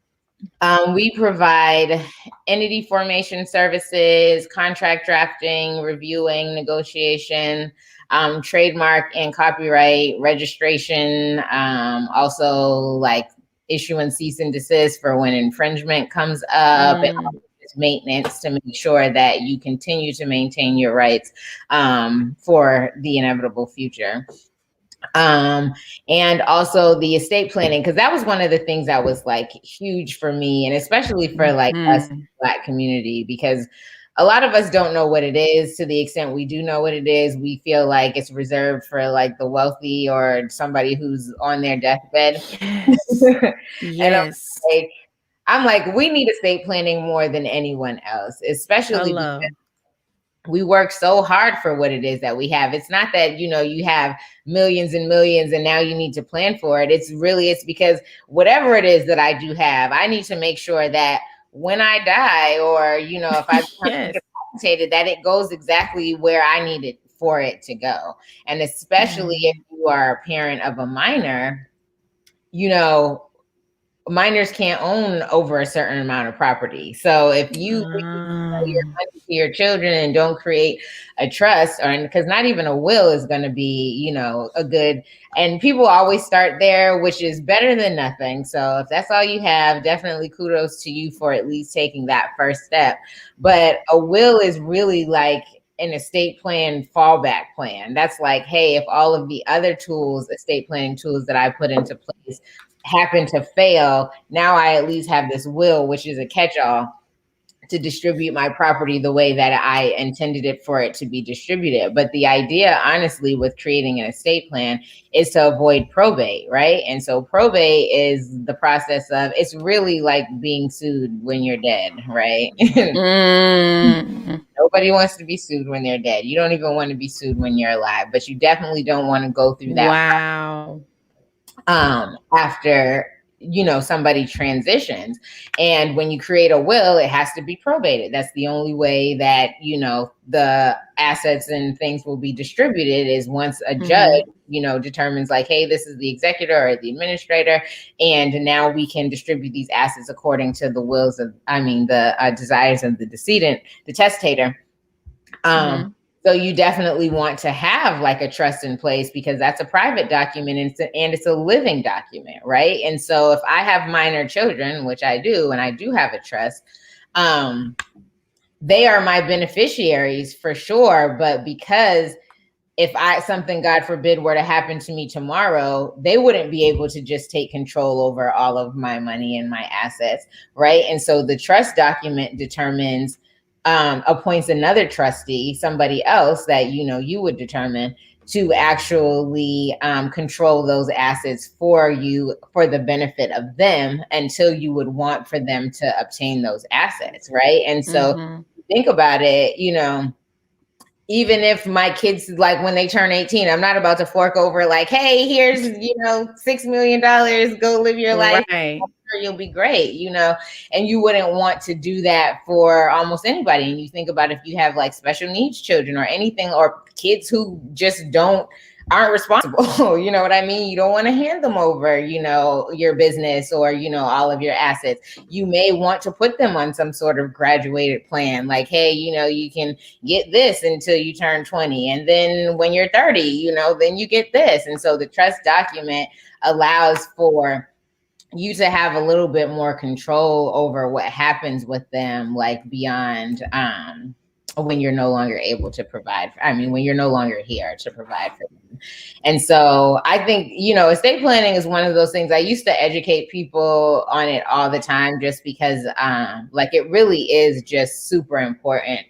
We provide entity formation services, contract drafting, reviewing, negotiation, trademark and copyright registration, also like issue and cease and desist for when infringement comes up, and maintenance to make sure that you continue to maintain your rights for the inevitable future. um and also the estate planning, because that was one of the things that was like huge for me, and especially for like us Mhm. Black community, because a lot of us don't know what it is. To the extent we do know what it is, we feel like it's reserved for like the wealthy or somebody who's on their deathbed. Yes. And Yes. like I'm like, we need estate planning more than anyone else, especially because Hello. we work so hard for what it is that we have. It's not that, you have millions and millions and now you need to plan for it. It's because whatever it is that I do have, I need to make sure that when I die, or, if I become Yes. incapacitated, that it goes exactly where I need it for it to go. And especially if Mm. you are a parent of a minor, you know, minors can't own over a certain amount of property. So if you your Ah. money to your children and don't create a trust, or because not even a will is going to be, a good, and people always start there, which is better than nothing. So if that's all you have, definitely kudos to you for at least taking that first step. But a will is really like an estate plan fallback plan. That's like, hey, if all of the other tools, estate planning tools that I put into place happen to fail, now I at least have this will, which is a catch-all to distribute my property the way that I intended it for it to be distributed. But the idea, honestly, with creating an estate plan is to avoid probate, right? And so probate is the process of, it's really like being sued when you're dead, right? Mm. Nobody wants to be sued when they're dead. You don't even want to be sued when you're alive, but you definitely don't want to go through that Wow. after somebody transitions. And when you create a will, it has to be probated. That's the only way that the assets and things will be distributed, is once a judge Mhm. determines like, hey, this is the executor or the administrator, and now we can distribute these assets according to the the desires of the decedent, the testator. um Mhm. so you definitely want to have like a trust in place, because that's a private document, and it's a living document, right? And so if I have minor children, which I do, and I do have a trust, um, they are my beneficiaries for sure. But because if something, God forbid, were to happen to me tomorrow, they wouldn't be able to just take control over all of my money and my assets, right? And so the trust document determines, appoints another trustee, somebody else that you would determine to actually control those assets for you, for the benefit of them, until you would want for them to obtain those assets, right? And so Mhm. think about it, even if my kids, like when they turn 18, I'm not about to fork over like, hey, here's, $6 million, go live your life. Right. Sure, you'll be great, and you wouldn't want to do that for almost anybody. And you think about if you have like special needs children or anything, or kids who just aren't responsible, you know what I mean? You don't want to hand them over, your business, or, all of your assets. You may want to put them on some sort of graduated plan, like, hey, you can get this until you turn 20. And then when you're 30, then you get this. And so the trust document allows for you to have a little bit more control over what happens with them, like beyond when you're no longer able to provide. When you're no longer here to provide for them. And so I think, estate planning is one of those things. I used to educate people on it all the time, just because like it really is just super important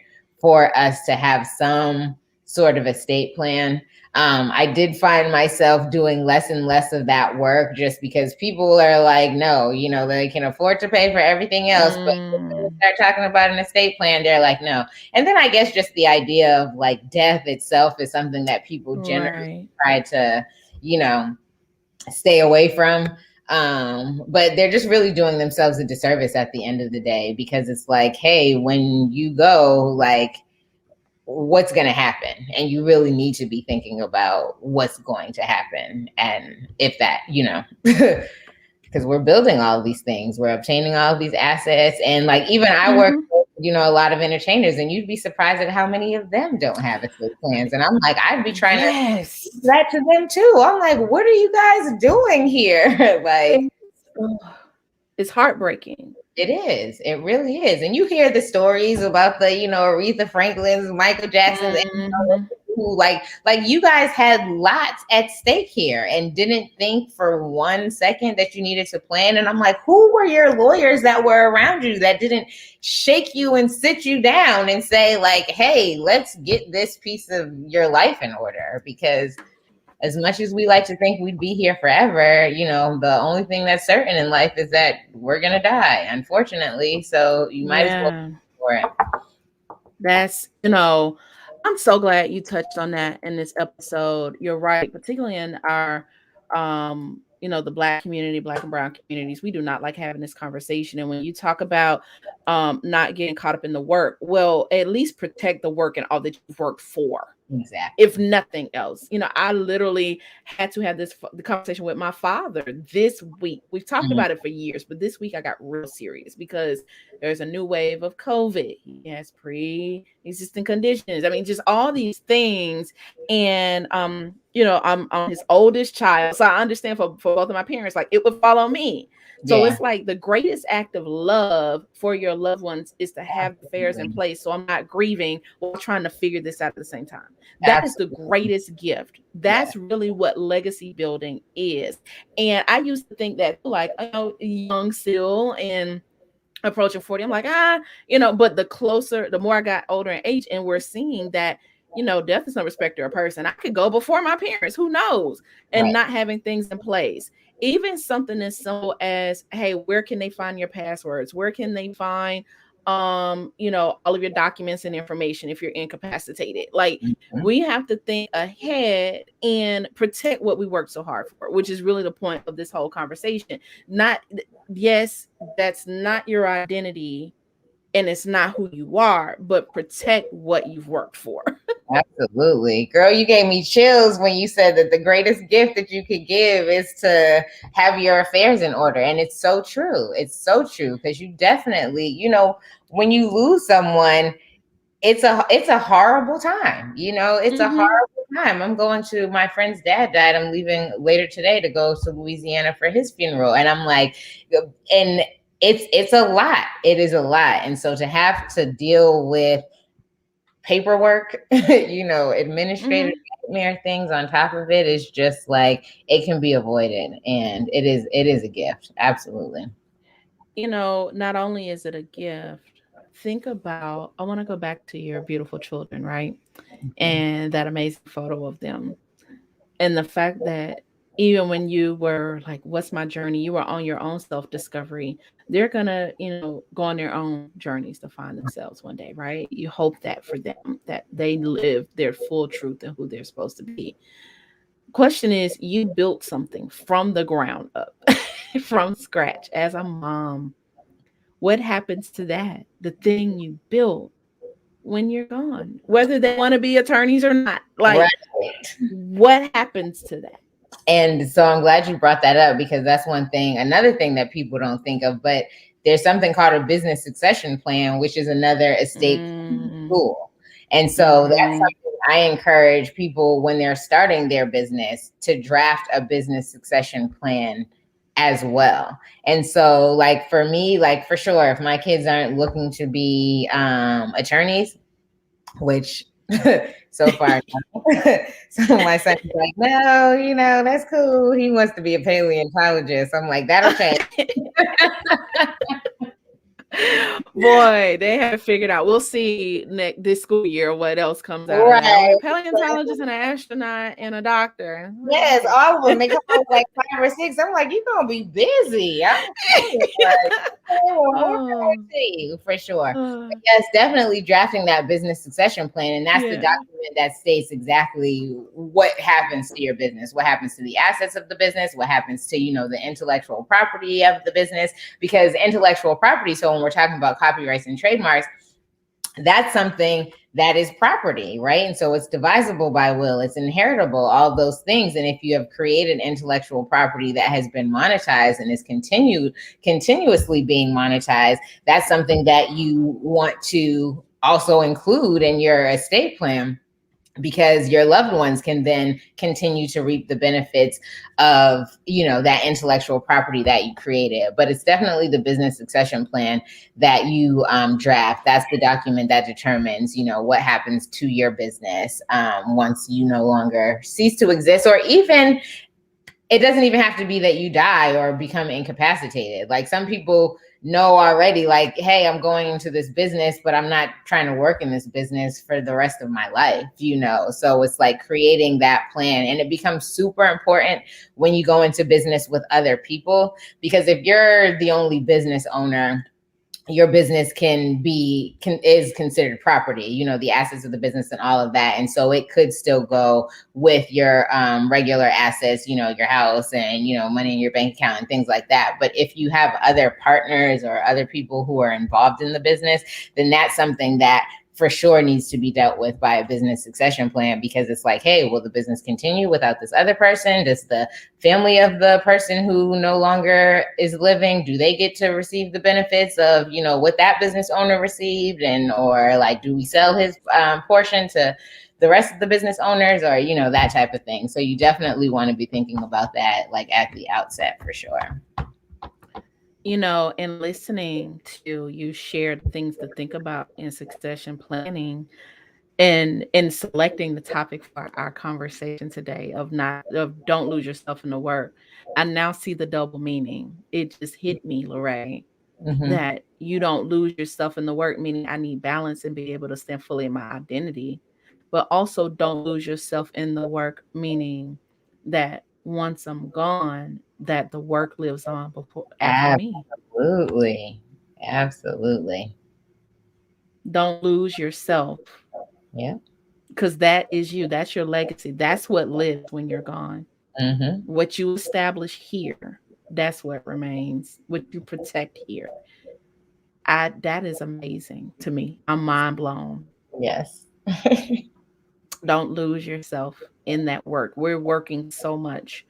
for us to have some sort of estate plan. I did find myself doing less and less of that work, just because people are like, no, they can afford to pay for everything else, but when they Mm. start talking about an estate plan, they're like, no. And then I guess just the idea of like death itself is something that people generally Right. try to, stay away from. But they're just really doing themselves a disservice at the end of the day, because it's like, hey, when you go, like, what's going to happen, and you really need to be thinking about what's going to happen, and if that because we're building all of these things, we're obtaining all of these assets. And like, even I work Mhm. with, a lot of entertainers, and you'd be surprised at how many of them don't have estate plans. And I'm like, I'd be trying to Yes. do that to them too. I'm like, what are you guys doing here? Like, It's, ugh, it's heartbreaking. it is. It really is. And you hear the stories about the, Aretha Franklin's, Michael Jackson's, Mhm. who like you guys had lots at stake here and didn't think for 1 second that you needed to plan. And I'm like, who were your lawyers that were around you that didn't shake you and sit you down and say like, hey, let's get this piece of your life in order? Because as much as we like to think we'd be here forever, the only thing that's certain in life is that we're going to die, unfortunately. So you might as well go for it. That's, I'm so glad you touched on that in this episode. You're right, particularly in our, the Black community, Black and brown communities, we do not like having this conversation. And when you talk about not getting caught up in the work, well, at least protect the work and all that you've worked for. Exactly. If nothing else, I literally had to have the conversation with my father this week. We've talked about it for years, but this week I got real serious because there's a new wave of COVID. He has pre-existing conditions. I mean, just all these things. And, I'm his oldest child. So I understand for both of my parents, like it would fall on me. So it's like the greatest act of love for your loved ones is to have affairs in place. So I'm not grieving while trying to figure this out at the same time. That is the greatest gift. That's really what legacy building is. And I used to think that like, young still and approaching 40, I'm like, but the more I got older in age, and we're seeing that, death is no respecter of person. I could go before my parents, who knows, and not having things in place. Even something as simple as, hey, where can they find your passwords? Where can they find, all of your documents and information if you're incapacitated? Like, we have to think ahead and protect what we work so hard for, which is really the point of this whole conversation. Yes, that's not your identity and it's not who you are, but protect what you've worked for. Absolutely. Girl, you gave me chills when you said that the greatest gift that you could give is to have your affairs in order. And it's so true. It's so true. Because you definitely, when you lose someone, it's a horrible time. It's a horrible time. I'm going to, my friend's dad died. I'm leaving later today to go to Louisiana for his funeral. And I'm like, and it's a lot. It is a lot. And so to have to deal with paperwork, administrative nightmare things on top of it is just like, it can be avoided. And it is a gift. Absolutely. Not only is it a gift, think about, I want to go back to your beautiful children, right? And that amazing photo of them. And the fact that even when you were like, what's my journey? You were on your own self-discovery. They're going to, go on their own journeys to find themselves one day, right? You hope that for them, that they live their full truth and who they're supposed to be. Question is, you built something from the ground up, from scratch as a mom. What happens to that? The thing you built when you're gone, whether they want to be attorneys or not. Like, what happens to that? And so I'm glad you brought that up, because that's another thing that people don't think of, but there's something called a business succession plan, which is another estate tool. And so that's something I encourage people when they're starting their business to draft a business succession plan as well. And so like for me, like for sure, if my kids aren't looking to be attorneys, which so far, so my son's like, no, that's cool. He wants to be a paleontologist. I'm like, that'll change. Boy, they have figured out. We'll see this school year what else comes out. Right. A paleontologist and an astronaut and a doctor. Yes, all of them. They come up with like 5 or 6. I'm like, you're gonna be busy. I'm for sure. But yes, definitely drafting that business succession plan, and that's the document that states exactly what happens to your business, what happens to the assets of the business, what happens to the intellectual property of the business, because intellectual property. So when we're talking about copyrights and trademarks, that's something that is property, right? And so it's divisible by will, it's inheritable, all those things. And if you have created intellectual property that has been monetized and is continuously being monetized, that's something that you want to also include in your estate plan. because your loved ones can then continue to reap the benefits of, that intellectual property that you created. But it's definitely the business succession plan that you draft. That's the document that determines, what happens to your business once you no longer cease to exist, or even it doesn't even have to be that you die or become incapacitated. Like, some people know already, like, hey, I'm going into this business, but I'm not trying to work in this business for the rest of my life, So it's like creating that plan. And it becomes super important when you go into business with other people, because if you're the only business owner, your business is considered property, the assets of the business and all of that. And so it could still go with your regular assets, your house and, money in your bank account and things like that. But if you have other partners or other people who are involved in the business, then that's something that for sure needs to be dealt with by a business succession plan, because it's like, hey, will the business continue without this other person? Does the family of the person who no longer is living, do they get to receive the benefits of, what that business owner received? And, or like, do we sell his portion to the rest of the business owners, or, that type of thing. So you definitely want to be thinking about that, like, at the outset, for sure. And listening to you share the things to think about in succession planning, and in selecting the topic for our conversation today of don't lose yourself in the work, I now see the double meaning. It just hit me, Larae, Mm-hmm. that you don't lose yourself in the work, meaning I need balance and be able to stand fully in my identity. But also don't lose yourself in the work, meaning that once I'm gone, that the work lives on before after me. Absolutely. Absolutely. Don't lose yourself, Yeah. because that is you. That's your legacy. That's what lives when you're gone. Mm-hmm. What you establish here, that's what remains. What you protect here. That is amazing to me. I'm mind blown. Yes. Don't lose yourself in that work. We're working so much,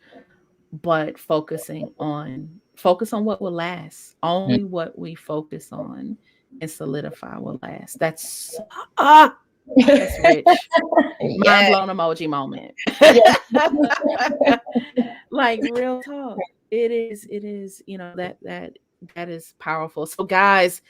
but focus on what will last. Only what we focus on and solidify will last. Ah, that's rich. Mind Yes. blown emoji moment. Yes. Like, real talk. It is, that is powerful. So guys,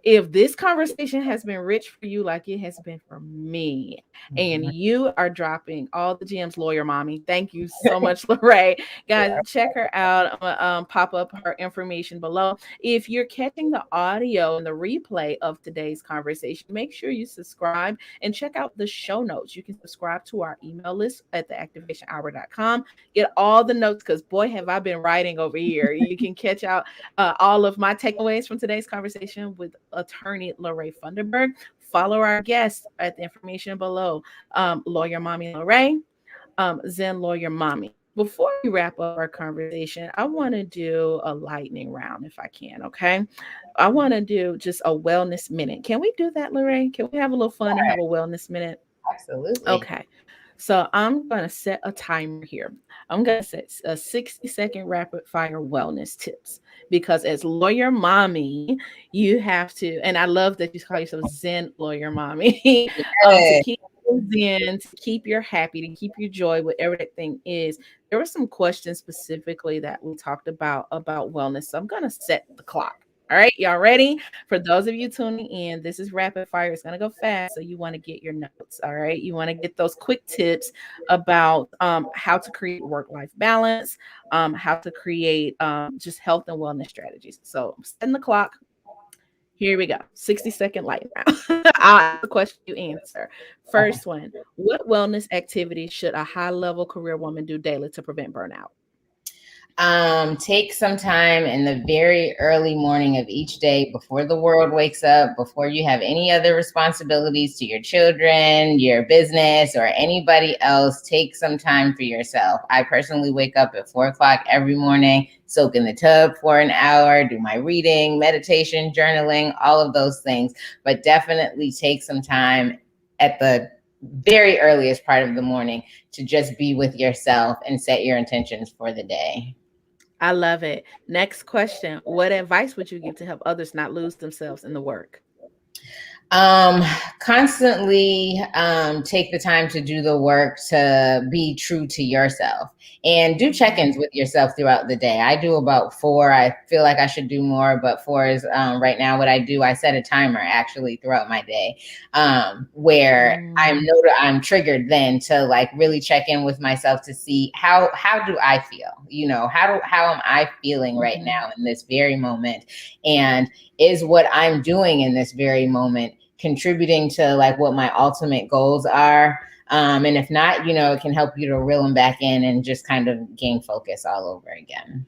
if this conversation has been rich for you like it has been for me, and you are dropping all the gems, Lawyer Mommy, thank you so much, Lerae. Guys, check her out. I'm gonna pop up her information below. If you're catching the audio and the replay of today's conversation, make sure you subscribe and check out the show notes. You can subscribe to our email list at theactivationhour.com. Get all the notes, because boy, have I been writing over here. You can catch out all of my takeaways from today's conversation with attorney Larae Funderburg. Follow our guests at the information below. Lawyer Mommy Larae, Zen Lawyer Mommy. Before we wrap up our conversation, I want to do a lightning round if I can, okay? I want to do just a wellness minute. Can we do that, Larae? Can we have a little fun and have a wellness minute? Absolutely. Okay. So I'm going to set a timer here. I'm going to set a 60-second rapid fire wellness tips, because as Lawyer Mommy, you have to, and I love that you call yourself Zen Lawyer Mommy, to Yes. keep you zen, to keep you happy, to keep you joy, whatever that thing is. There were some questions specifically that we talked about wellness. So I'm going to set the clock. All right, y'all ready? For those of you tuning in, this is rapid fire. It's going to go fast. So you want to get your notes. All right. You want to get those quick tips about how to create work life balance, how to create just health and wellness strategies. So I'm setting the clock. Here we go. 60-second lightning round. I'll ask the question, you answer. First one: what wellness activities should a high level career woman do daily to prevent burnout? Take some time in the very early morning of each day, before the world wakes up, before you have any other responsibilities to your children, your business, or anybody else. Take some time for yourself. I personally wake up at 4 o'clock every morning, soak in the tub for an hour, do my reading, meditation, journaling, all of those things. But definitely take some time at the very earliest part of the morning to just be with yourself and set your intentions for the day. I love it. Next question: what advice would you give to help others not lose themselves in the work? Um, Constantly take the time to do the work to be true to yourself and do check-ins with yourself throughout the day. I do about four. I feel like I should do more, but four is right now what I do. I set a timer actually throughout my day, where Mm. I'm triggered then to like really check in with myself to see how do I feel? You know, how am I feeling right Mhm. now in this very moment? And is what I'm doing in this very moment contributing to like what my ultimate goals are? And if not, you know, it can help you to reel them back in and just kind of gain focus all over again.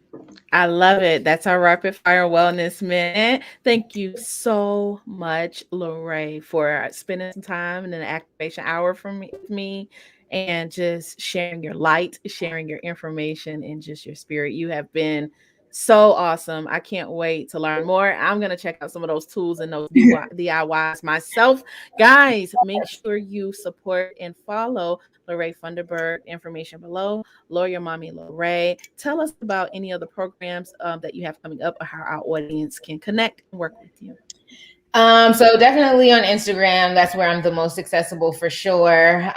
I love it. That's our rapid fire wellness minute. Thank you so much, Larae, for spending some time in an activation hour with me and just sharing your light, sharing your information, and just your spirit. You have been so awesome. I can't wait to learn more. I'm going to check out some of those tools and those DIYs myself. Guys, make sure you support and follow Larae Funderburg. Information below. Lawyer Mommy Lerae. Tell us about any other programs that you have coming up or how our audience can connect and work with you. So definitely on Instagram, that's where I'm the most accessible for sure.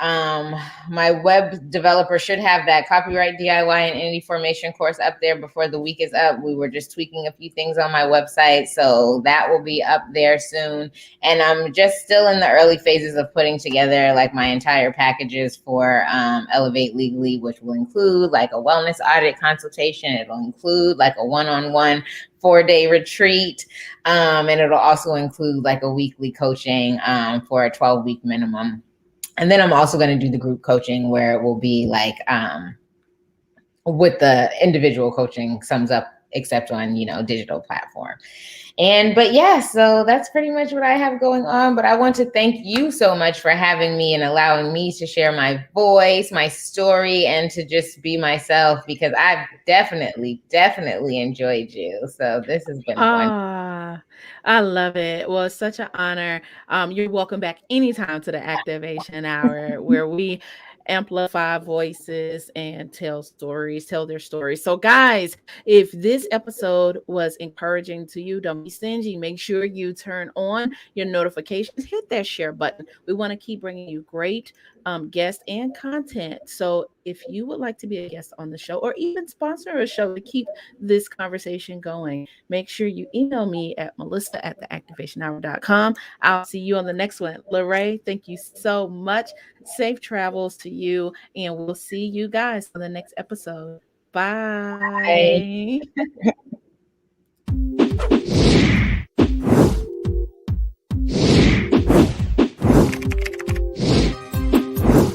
My web developer should have that copyright DIY and indie formation course up there before the week is up. We were just tweaking a few things on my website, so that will be up there soon. And I'm just still in the early phases of putting together like my entire packages for Elevate Legally, which will include like a wellness audit consultation. It'll include like a one-on-one 4-day retreat. And it'll also include like a weekly coaching for a 12-week minimum. And then I'm also going to do the group coaching where it will be like with the individual coaching sums up except on, you know, digital platform. And but yeah, so that's pretty much what I have going on. But I want to thank you so much for having me and allowing me to share my voice, my story, and to just be myself because I've definitely enjoyed you. So this has been wonderful. Ah, I love it. Well, it's such an honor. You're welcome back anytime to the Activation Hour where we amplify voices and tell their stories. So, guys, if this episode was encouraging to you, don't be stingy. Make sure you turn on your notifications, hit that share button. We want to keep bringing you great guests and content. So, if you would like to be a guest on the show or even sponsor a show to keep this conversation going, make sure you email me at melissa@theactivationhour.com. I'll see you on the next one. Larae, thank you so much. Safe travels to you, and we'll see you guys on the next episode. Bye. Bye.